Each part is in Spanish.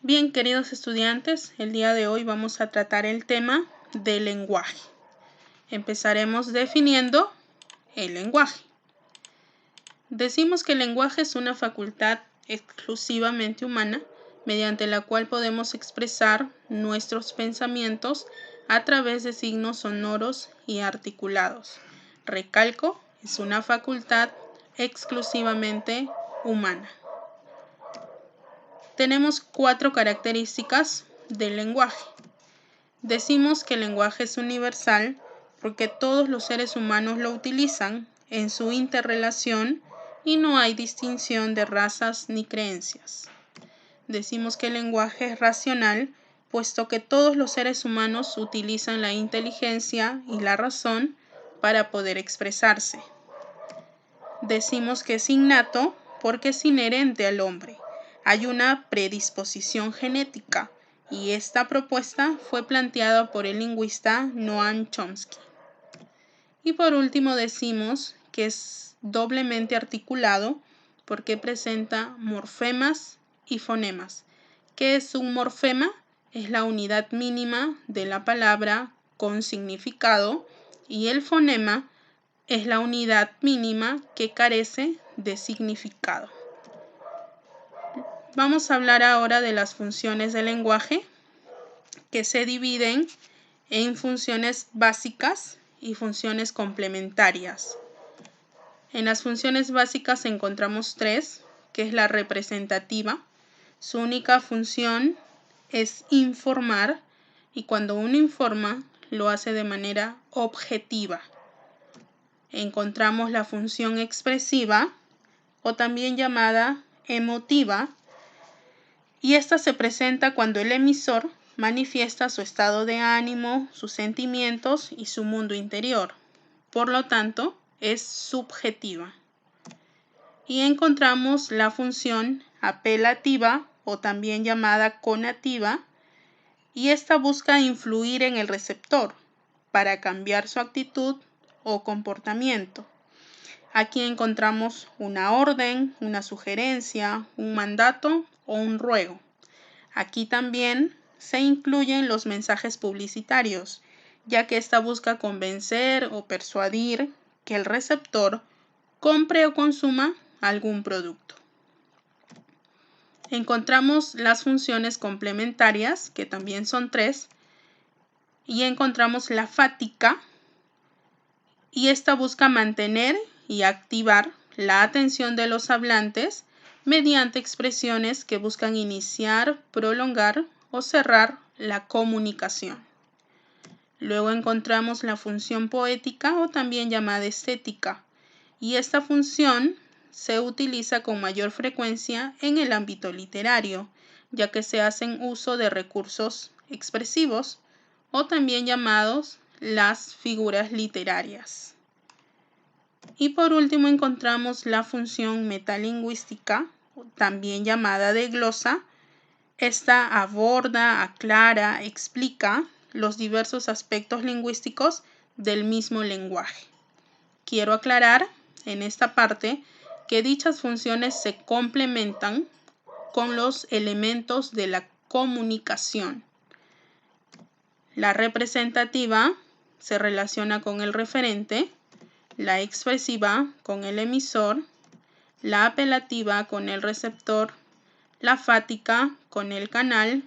Bien, queridos estudiantes, el día de hoy vamos a tratar el tema del lenguaje. Empezaremos definiendo el lenguaje. Decimos que el lenguaje es una facultad exclusivamente humana, mediante la cual podemos expresar nuestros pensamientos a través de signos sonoros y articulados. Recalco, es una facultad exclusivamente humana. Tenemos 4 características del lenguaje. Decimos que el lenguaje es universal porque todos los seres humanos lo utilizan en su interrelación y no hay distinción de razas ni creencias. Decimos que el lenguaje es racional, puesto que todos los seres humanos utilizan la inteligencia y la razón para poder expresarse. Decimos que es innato porque es inherente al hombre. Hay una predisposición genética y esta propuesta fue planteada por el lingüista Noam Chomsky. Y por último decimos que es doblemente articulado porque presenta morfemas y fonemas. ¿Qué es un morfema? Es la unidad mínima de la palabra con significado y el fonema es la unidad mínima que carece de significado. Vamos a hablar ahora de las funciones del lenguaje, que se dividen en funciones básicas y funciones complementarias. En las funciones básicas encontramos 3, que es la representativa. Su única función es informar y cuando uno informa lo hace de manera objetiva. Encontramos la función expresiva o también llamada emotiva y esta se presenta cuando el emisor manifiesta su estado de ánimo, sus sentimientos y su mundo interior. Por lo tanto, es subjetiva. Y encontramos la función apelativa o también llamada conativa y esta busca influir en el receptor para cambiar su actitud o comportamiento. Aquí encontramos una orden, una sugerencia, un mandato o un ruego. Aquí también se incluyen los mensajes publicitarios, ya que esta busca convencer o persuadir que el receptor compre o consuma algún producto. Encontramos las funciones complementarias, que también son 3, y encontramos la fática, y esta busca mantener y activar la atención de los hablantes mediante expresiones que buscan iniciar, prolongar o cerrar la comunicación. Luego encontramos la función poética o también llamada estética, y esta función se utiliza con mayor frecuencia en el ámbito literario, ya que se hacen uso de recursos expresivos o también llamados las figuras literarias. Y por último encontramos la función metalingüística, también llamada de glosa. Esta aborda, aclara, explica los diversos aspectos lingüísticos del mismo lenguaje. Quiero aclarar en esta parte que dichas funciones se complementan con los elementos de la comunicación. La representativa se relaciona con el referente, la expresiva con el emisor, la apelativa con el receptor, la fática con el canal,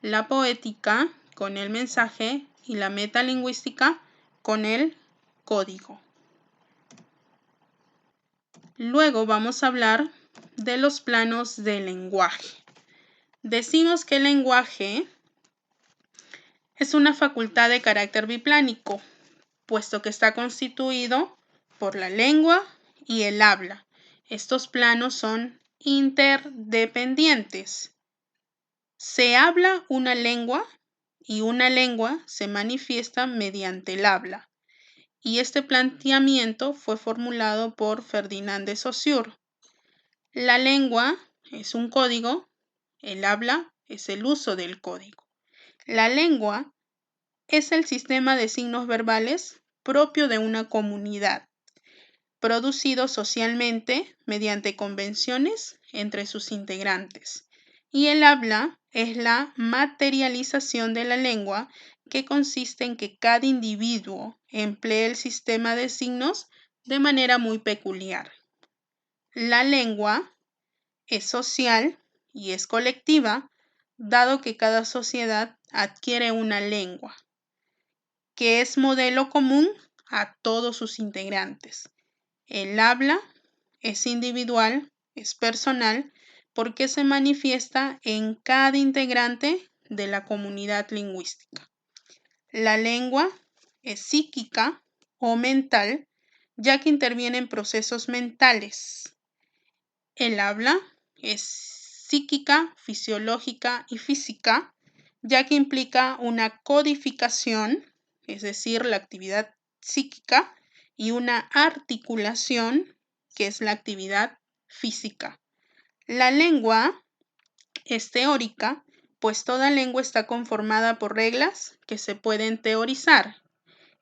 la poética con el mensaje y la metalingüística con el código. Luego vamos a hablar de los planos del lenguaje. Decimos que el lenguaje es una facultad de carácter biplánico, puesto que está constituido por la lengua y el habla. Estos planos son interdependientes. Se habla una lengua y una lengua se manifiesta mediante el habla. Y este planteamiento fue formulado por Ferdinand de Saussure. La lengua es un código, el habla es el uso del código. La lengua es el sistema de signos verbales propio de una comunidad, producido socialmente mediante convenciones entre sus integrantes. Y el habla es la materialización de la lengua, que consiste en que cada individuo emplee el sistema de signos de manera muy peculiar. La lengua es social y es colectiva, dado que cada sociedad adquiere una lengua, que es modelo común a todos sus integrantes. El habla es individual, es personal, porque se manifiesta en cada integrante de la comunidad lingüística. La lengua es psíquica o mental, ya que interviene en procesos mentales. El habla es psíquica, fisiológica y física, ya que implica una codificación, es decir, la actividad psíquica, y una articulación, que es la actividad física. La lengua es teórica, pues toda lengua está conformada por reglas que se pueden teorizar.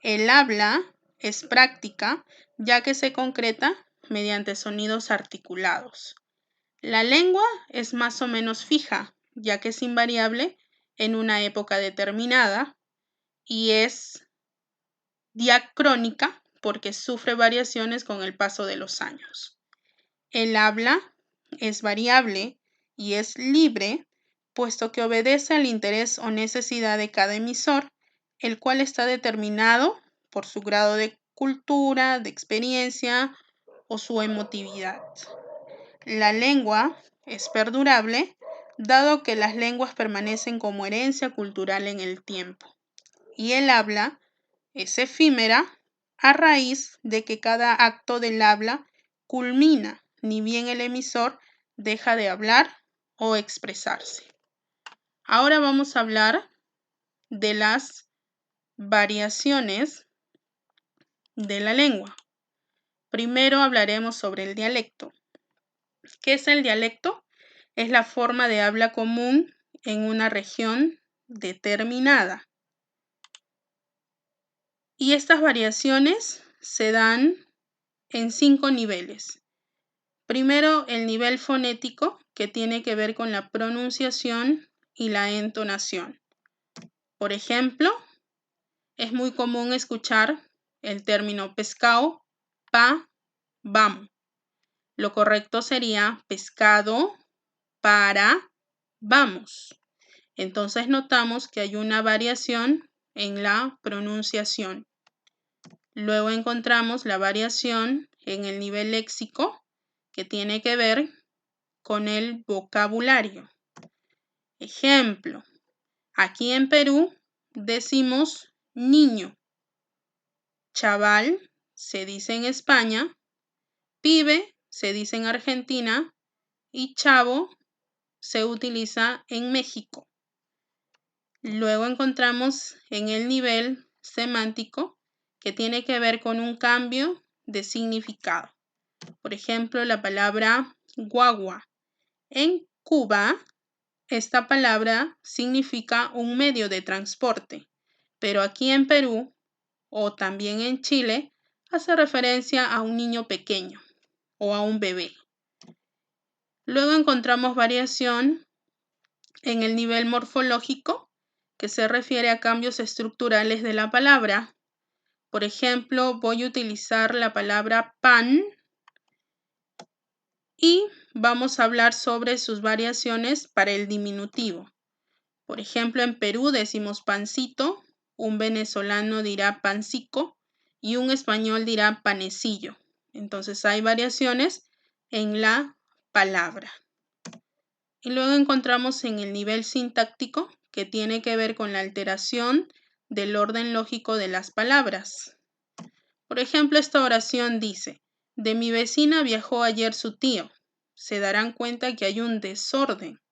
El habla es práctica, ya que se concreta mediante sonidos articulados. La lengua es más o menos fija, ya que es invariable en una época determinada, y es diacrónica porque sufre variaciones con el paso de los años. El habla es variable y es libre, puesto que obedece al interés o necesidad de cada emisor, el cual está determinado por su grado de cultura, de experiencia o su emotividad. La lengua es perdurable, dado que las lenguas permanecen como herencia cultural en el tiempo. Y el habla es efímera a raíz de que cada acto del habla culmina, ni bien el emisor deja de hablar o expresarse. Ahora vamos a hablar de las variaciones de la lengua. Primero hablaremos sobre el dialecto. ¿Qué es el dialecto? Es la forma de habla común en una región determinada. Y estas variaciones se dan en 5 niveles. Primero, el nivel fonético, que tiene que ver con la pronunciación y la entonación. Por ejemplo, es muy común escuchar el término pescado, pa, vamos. Lo correcto sería pescado, para, vamos. Entonces notamos que hay una variación en la pronunciación. Luego encontramos la variación en el nivel léxico, que tiene que ver con el vocabulario. Ejemplo, aquí en Perú decimos niño, chaval se dice en España, pibe se dice en Argentina y chavo se utiliza en México. Luego encontramos en el nivel semántico, que tiene que ver con un cambio de significado. Por ejemplo, la palabra guagua. En Cuba, esta palabra significa un medio de transporte, pero aquí en Perú o también en Chile hace referencia a un niño pequeño o a un bebé. Luego encontramos variación en el nivel morfológico, que se refiere a cambios estructurales de la palabra. Por ejemplo, voy a utilizar la palabra pan y vamos a hablar sobre sus variaciones para el diminutivo. Por ejemplo, en Perú decimos pancito, un venezolano dirá pancico y un español dirá panecillo. Entonces hay variaciones en la palabra. Y luego encontramos en el nivel sintáctico, que tiene que ver con la alteración del orden lógico de las palabras. Por ejemplo, esta oración dice: de mi vecina viajó ayer su tío. Se darán cuenta que hay un desorden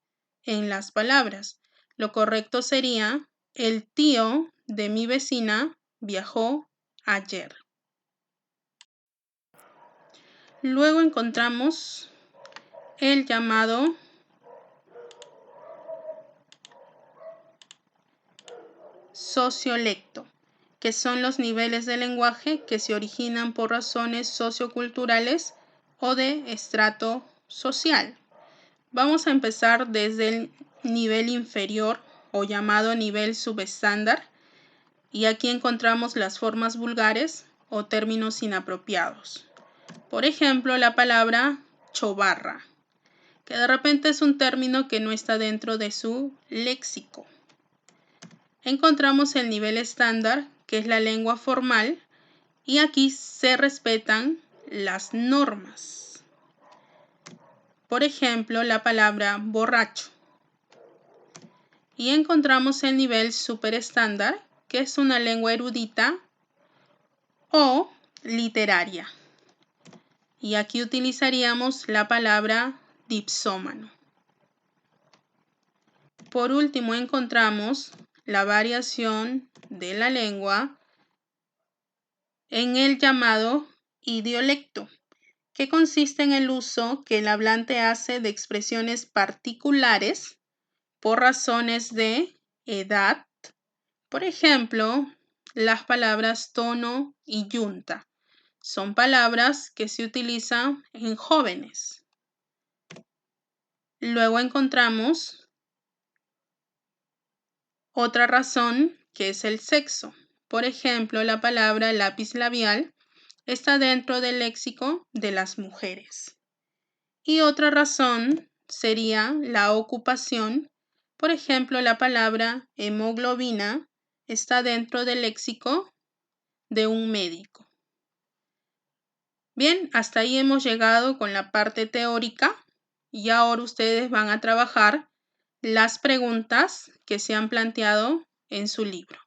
en las palabras. Lo correcto sería: el tío de mi vecina viajó ayer. Luego encontramos el llamado sociolecto, que son los niveles de lenguaje que se originan por razones socioculturales o de estrato social. Vamos a empezar desde el nivel inferior o llamado nivel subestándar, y aquí encontramos las formas vulgares o términos inapropiados. Por ejemplo, la palabra chobarra, que de repente es un término que no está dentro de su léxico. Encontramos el nivel estándar, que es la lengua formal, y aquí se respetan las normas. Por ejemplo, la palabra borracho. Y encontramos el nivel superestándar, que es una lengua erudita o literaria. Y aquí utilizaríamos la palabra dipsómano. Por último, encontramos la variación de la lengua en el llamado idiolecto, que consiste en el uso que el hablante hace de expresiones particulares por razones de edad. Por ejemplo, las palabras tono y yunta son palabras que se utilizan en jóvenes. Luego encontramos otra razón, que es el sexo. Por ejemplo, la palabra lápiz labial está dentro del léxico de las mujeres. Y otra razón sería la ocupación. Por ejemplo, la palabra hemoglobina está dentro del léxico de un médico. Bien, hasta ahí hemos llegado con la parte teórica y ahora ustedes van a trabajar las preguntas que se han planteado en su libro.